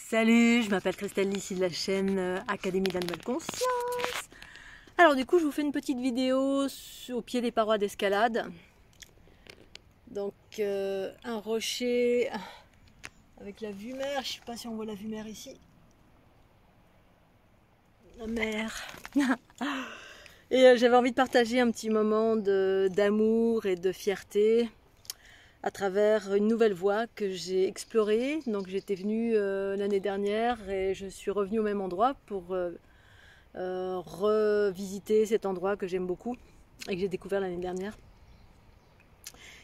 Salut, je m'appelle Christelle, ici de la chaîne Académie de la Nouvelle Conscience. Alors du coup, je vous fais une petite vidéo au pied des parois d'escalade. Donc un rocher avec la vue mer, je ne sais pas si on voit la vue mer ici. La mer. Et j'avais envie de partager un petit moment d'amour et de fierté à travers une nouvelle voie que j'ai explorée. Donc j'étais venue l'année dernière et je suis revenue au même endroit pour revisiter cet endroit que j'aime beaucoup et que j'ai découvert l'année dernière.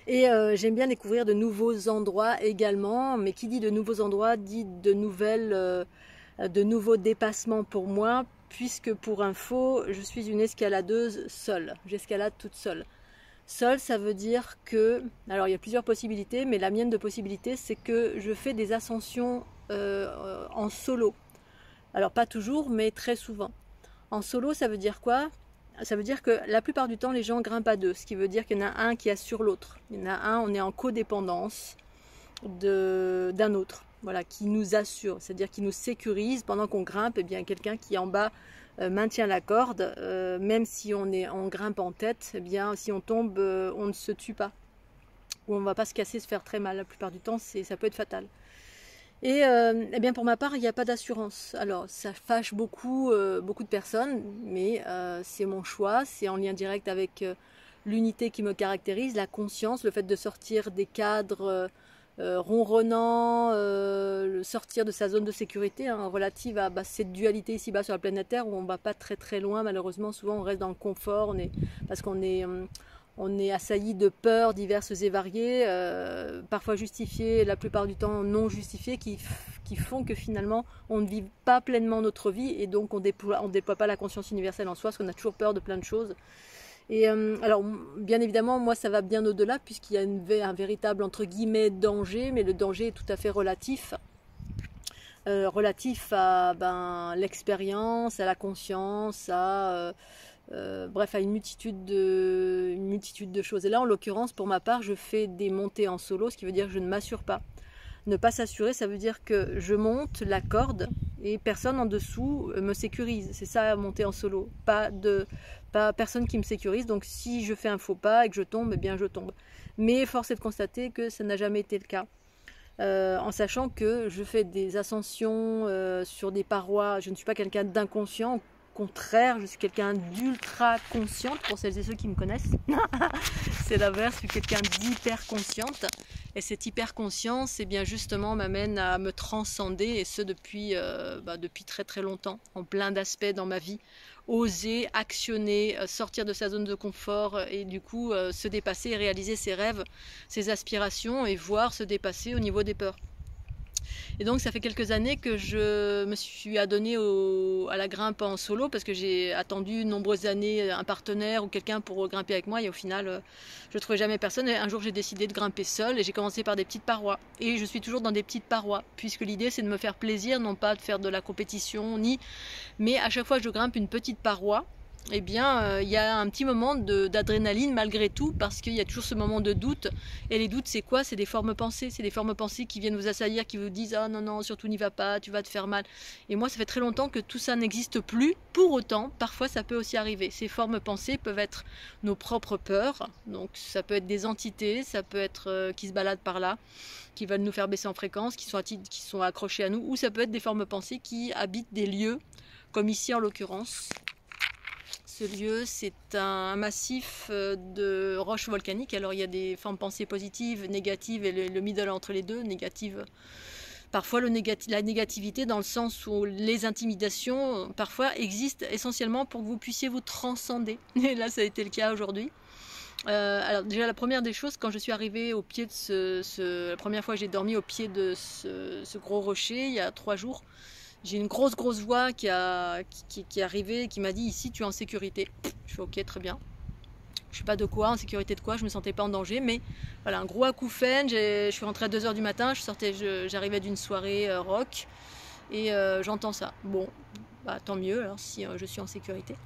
Et j'aime bien découvrir de nouveaux endroits également, mais qui dit de nouveaux endroits dit de nouveaux dépassements pour moi, puisque pour info, je suis une escaladeuse seule. J'escalade toute seule. Seule, ça veut dire que, alors il y a plusieurs possibilités, mais la mienne de possibilité, c'est que je fais des ascensions en solo. Alors pas toujours, mais très souvent. En solo, ça veut dire quoi? Ça veut dire que la plupart du temps, les gens grimpent à deux, ce qui veut dire qu'il y en a un qui assure l'autre. Il y en a un, on est en codépendance d'un autre, voilà, qui nous assure, c'est-à-dire qui nous sécurise pendant qu'on grimpe. Et bien quelqu'un qui en bas maintient la corde, même si on grimpe en tête, eh bien si on tombe, on ne se tue pas, ou on ne va pas se casser, se faire très mal. La plupart du temps, ça peut être fatal. Et eh bien pour ma part, il n'y a pas d'assurance. Alors ça fâche beaucoup de personnes, mais c'est mon choix, c'est en lien direct avec l'unité qui me caractérise, la conscience, le fait de sortir des cadres ronronnants, sortir de sa zone de sécurité, relative à cette dualité ici-bas sur la planète Terre où on ne va pas très très loin. Malheureusement, souvent on reste dans le confort, parce qu'on est assailli de peurs diverses et variées, parfois justifiées, la plupart du temps non justifiées, qui font que finalement on ne vit pas pleinement notre vie et donc on déploie pas la conscience universelle en soi, parce qu'on a toujours peur de plein de choses. Et alors bien évidemment, moi ça va bien au-delà, puisqu'il y a un véritable entre guillemets danger, mais le danger est tout à fait relatif. Relatif à l'expérience, à la conscience, bref, à une multitude de choses. Et là, en l'occurrence, pour ma part, je fais des montées en solo, ce qui veut dire que je ne m'assure pas. Ne pas s'assurer, ça veut dire que je monte la corde et personne en dessous me sécurise. C'est ça, monter en solo. Pas personne qui me sécurise. Donc si je fais un faux pas et que je tombe, eh bien je tombe. Mais force est de constater que ça n'a jamais été le cas. En sachant que je fais des ascensions sur des parois. Je ne suis pas quelqu'un d'inconscient. Au contraire, je suis quelqu'un d'ultra consciente, pour celles et ceux qui me connaissent. C'est l'inverse, je suis quelqu'un d'hyper consciente. Et cette hyper conscience, eh bien justement, m'amène à me transcender, et ce depuis très très longtemps, en plein d'aspects dans ma vie. Oser, actionner, sortir de sa zone de confort et du coup se dépasser et réaliser ses rêves, ses aspirations, et voir se dépasser au niveau des peurs. Et donc ça fait quelques années que je me suis adonnée à la grimpe en solo, parce que j'ai attendu de nombreuses années un partenaire ou quelqu'un pour grimper avec moi, et au final je ne trouvais jamais personne. Et un jour j'ai décidé de grimper seule, et j'ai commencé par des petites parois, et je suis toujours dans des petites parois, puisque l'idée c'est de me faire plaisir, non pas de faire de la compétition, mais à chaque fois que je grimpe une petite paroi, eh bien, y a un petit moment d'adrénaline malgré tout, parce qu'il y a toujours ce moment de doute. Et les doutes, c'est quoi? C'est des formes pensées. C'est des formes pensées qui viennent vous assaillir, qui vous disent « Ah non, non, surtout n'y va pas, tu vas te faire mal ». Et moi, ça fait très longtemps que tout ça n'existe plus. Pour autant, parfois, ça peut aussi arriver. Ces formes pensées peuvent être nos propres peurs. Donc, ça peut être des entités, ça peut être qui se baladent par là, qui veulent nous faire baisser en fréquence, qui sont accrochés à nous. Ou ça peut être des formes pensées qui habitent des lieux, comme ici en l'occurrence. Ce lieu, c'est un massif de roches volcaniques. Alors il y a des formes pensées positives, négatives, et le middle entre les deux, négative. Parfois la négativité, dans le sens où les intimidations parfois existent essentiellement pour que vous puissiez vous transcender. Et là ça a été le cas aujourd'hui. Alors déjà la première des choses, quand je suis arrivée au pied de la première fois que j'ai dormi au pied de ce gros rocher, il y a 3 jours, j'ai une grosse voix qui est arrivée, qui m'a dit « Ici, tu es en sécurité ». Je fais « Ok, très bien ». Je ne sais pas de quoi, en sécurité de quoi, je ne me sentais pas en danger, mais voilà, un gros acouphène. Je suis rentrée à 2 h du matin, j'arrivais d'une soirée rock, et j'entends ça. Bon, tant mieux, alors si je suis en sécurité.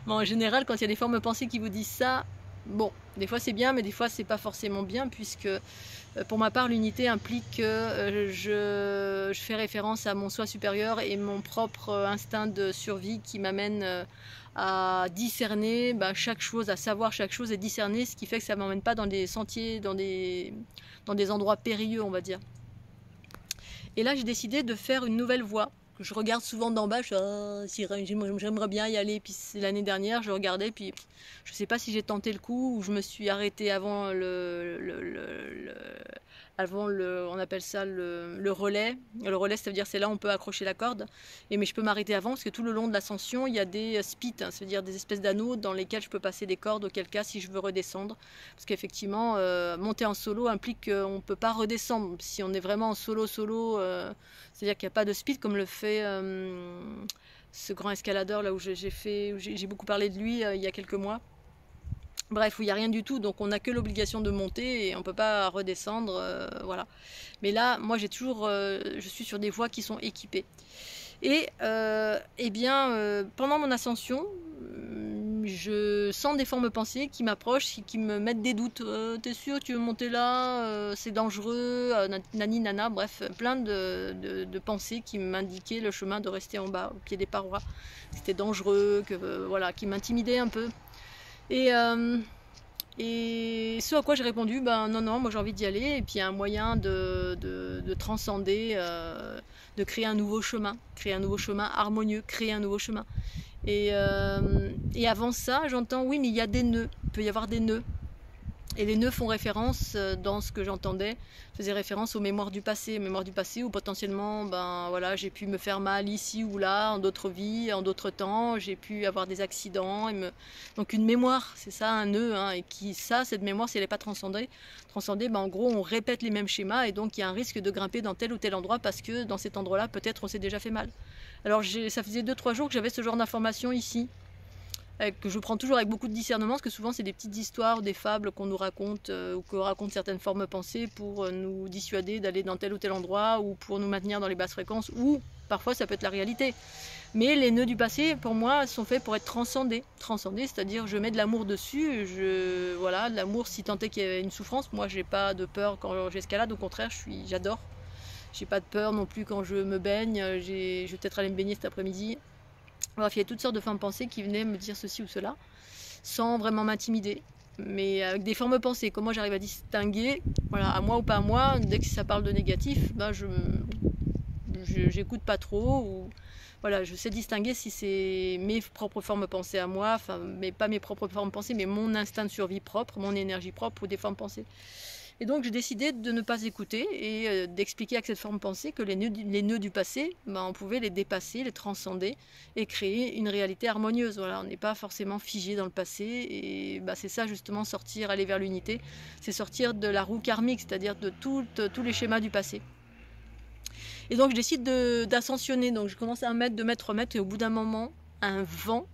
Bon, en général, quand il y a des formes pensées qui vous disent ça, Bon, des fois c'est bien, mais des fois c'est pas forcément bien, puisque pour ma part, l'unité implique que je fais référence à mon soi supérieur et mon propre instinct de survie qui m'amène à discerner chaque chose, à savoir chaque chose et discerner, ce qui fait que ça ne m'emmène pas dans des sentiers, dans des endroits périlleux, on va dire. Et là, j'ai décidé de faire une nouvelle voie. Je regarde souvent d'en bas, j'aimerais bien y aller. Puis l'année dernière, je regardais, puis je ne sais pas si j'ai tenté le coup ou je me suis arrêtée avant on appelle ça le relais. Le relais, ça veut dire c'est là où on peut accrocher la corde. Mais je peux m'arrêter avant parce que tout le long de l'ascension, il y a des spits, hein, ça veut dire des espèces d'anneaux dans lesquels je peux passer des cordes, auquel cas si je veux redescendre. Parce qu'effectivement, monter en solo implique qu'on ne peut pas redescendre. Si on est vraiment en solo, c'est-à-dire qu'il n'y a pas de speed comme le fait ce grand escaladeur là où j'ai beaucoup parlé de lui il y a quelques mois. Bref, où il n'y a rien du tout, donc on n'a que l'obligation de monter et on ne peut pas redescendre, voilà. Mais là, moi je suis sur des voies qui sont équipées. Et pendant mon ascension, je sens des formes pensées qui m'approchent, qui me mettent des doutes. T'es sûr, tu veux monter là, c'est dangereux, nani nana, bref, plein de pensées qui m'indiquaient le chemin de rester en bas, au pied des parois. C'était dangereux, voilà, qui m'intimidaient un peu. Et ce à quoi j'ai répondu, non, moi j'ai envie d'y aller, et puis il y a un moyen de transcender, de créer un nouveau chemin harmonieux, créer un nouveau chemin. Et avant ça, j'entends, oui, mais il y a des nœuds, il peut y avoir des nœuds. Et les nœuds font référence, dans ce que j'entendais, faisaient référence aux mémoires du passé où potentiellement, voilà, j'ai pu me faire mal ici ou là, en d'autres vies, en d'autres temps, j'ai pu avoir des accidents. Donc une mémoire, c'est ça, un nœud, hein, et cette mémoire, si elle n'est pas transcendée, en gros, on répète les mêmes schémas, et donc il y a un risque de grimper dans tel ou tel endroit, parce que dans cet endroit-là, peut-être on s'est déjà fait mal. Alors ça faisait 2-3 jours que j'avais ce genre d'informations ici, que je prends toujours avec beaucoup de discernement, parce que souvent c'est des petites histoires, des fables qu'on nous raconte, ou que racontent certaines formes pensées pour nous dissuader d'aller dans tel ou tel endroit, ou pour nous maintenir dans les basses fréquences, ou parfois ça peut être la réalité. Mais les nœuds du passé, pour moi, sont faits pour être transcendés. Transcendés, c'est-à-dire je mets de l'amour dessus, voilà, de l'amour si tant est qu'il y ait une souffrance. Moi, j'ai pas de peur quand j'escalade, au contraire, j'adore. J'ai pas de peur non plus quand je me baigne, je vais peut-être aller me baigner cet après-midi. Bref, il y a toutes sortes de formes pensées qui venaient me dire ceci ou cela, sans vraiment m'intimider, mais avec des formes pensées. Comment j'arrive à distinguer, voilà, à moi ou pas à moi, dès que ça parle de négatif, j'écoute pas trop, ou voilà, je sais distinguer si c'est mes propres formes pensées à moi, enfin, mais pas mes propres formes pensées, mais mon instinct de survie propre, mon énergie propre, ou des formes pensées. Et donc j'ai décidé de ne pas écouter et d'expliquer avec cette forme pensée que les nœuds du passé, on pouvait les dépasser, les transcender et créer une réalité harmonieuse. Voilà, on n'est pas forcément figé dans le passé, et c'est ça justement, sortir, aller vers l'unité, c'est sortir de la roue karmique, c'est-à-dire de tous les schémas du passé. Et donc je décide d'ascensionner, donc je commence à 1 mètre, 2 mètres, 3 mètres, et au bout d'un moment, un vent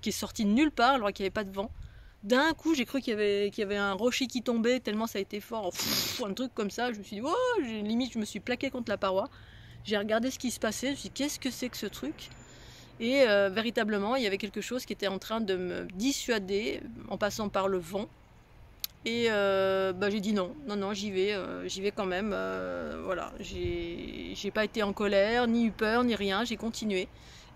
qui est sorti de nulle part alors qu'il n'y avait pas de vent. D'un coup, j'ai cru qu'il y avait un rocher qui tombait, tellement ça a été fort, un truc comme ça. Je me suis dit, oh, limite, je me suis plaqué contre la paroi. J'ai regardé ce qui se passait, je me suis dit, qu'est-ce que c'est que ce truc? Et véritablement, il y avait quelque chose qui était en train de me dissuader en passant par le vent. Et j'ai dit non, j'y vais quand même. Voilà, j'ai pas été en colère, ni eu peur, ni rien, j'ai continué.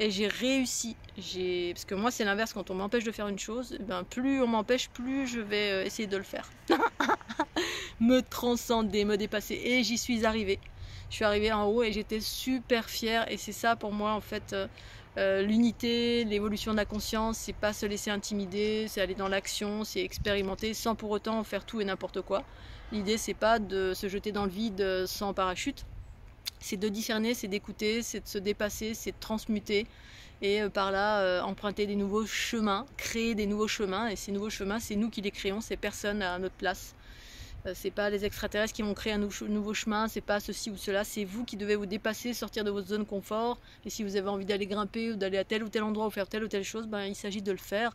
Et j'ai réussi. Parce que moi, c'est l'inverse, quand on m'empêche de faire une chose, plus on m'empêche, plus je vais essayer de le faire. Me transcender, me dépasser. Et j'y suis arrivée. Je suis arrivée en haut et j'étais super fière. Et c'est ça pour moi, en fait, l'unité, l'évolution de la conscience, c'est pas se laisser intimider, c'est aller dans l'action, c'est expérimenter sans pour autant faire tout et n'importe quoi. L'idée, c'est pas de se jeter dans le vide sans parachute. C'est de discerner, c'est d'écouter, c'est de se dépasser, c'est de transmuter et par là emprunter des nouveaux chemins, créer des nouveaux chemins. Et ces nouveaux chemins, c'est nous qui les créons, c'est personne à notre place. C'est pas les extraterrestres qui vont créer un nouveau chemin, c'est pas ceci ou cela, c'est vous qui devez vous dépasser, sortir de votre zone confort. Et si vous avez envie d'aller grimper ou d'aller à tel ou tel endroit ou faire telle ou telle chose, il s'agit de le faire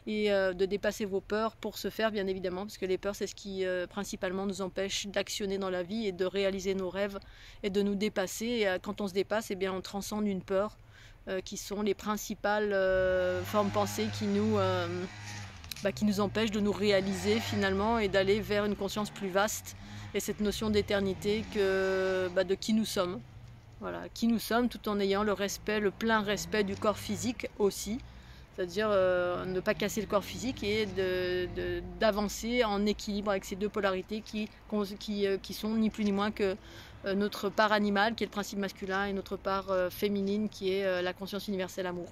et de dépasser vos peurs pour ce faire, bien évidemment, parce que les peurs, c'est ce qui principalement nous empêche d'actionner dans la vie et de réaliser nos rêves et de nous dépasser. Et quand on se dépasse, on transcende une peur qui sont les principales formes pensées qui nous qui nous empêche de nous réaliser finalement et d'aller vers une conscience plus vaste et cette notion d'éternité de qui nous sommes. Voilà, qui nous sommes tout en ayant le plein respect du corps physique aussi. C'est-à-dire ne pas casser le corps physique et d'avancer en équilibre avec ces deux polarités qui sont ni plus ni moins que notre part animale qui est le principe masculin et notre part féminine qui est la conscience universelle amour.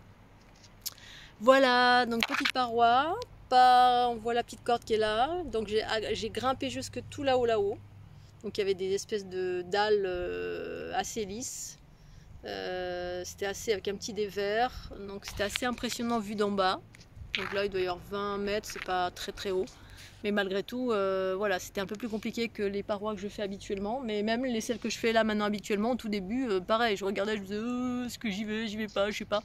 Voilà, donc petite paroi, on voit la petite corde qui est là, donc j'ai grimpé jusque tout là-haut. Donc il y avait des espèces de dalles assez lisses. C'était assez avec un petit dévers, donc c'était assez impressionnant vu d'en bas. Donc là il doit y avoir 20 mètres, c'est pas très très haut, mais malgré tout voilà, c'était un peu plus compliqué que les parois que je fais habituellement, mais même celles que je fais là maintenant habituellement, au tout début pareil, je regardais, je me disais est-ce que j'y vais pas, je sais pas.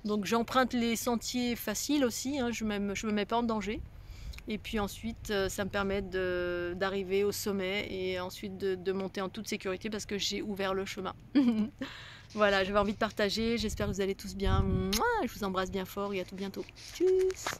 Donc j'emprunte les sentiers faciles aussi, hein, je me mets pas en danger. Et puis ensuite, ça me permet d'arriver au sommet et ensuite de monter en toute sécurité parce que j'ai ouvert le chemin. Voilà, j'avais envie de partager, j'espère que vous allez tous bien. Je vous embrasse bien fort et à tout bientôt. Tchuss!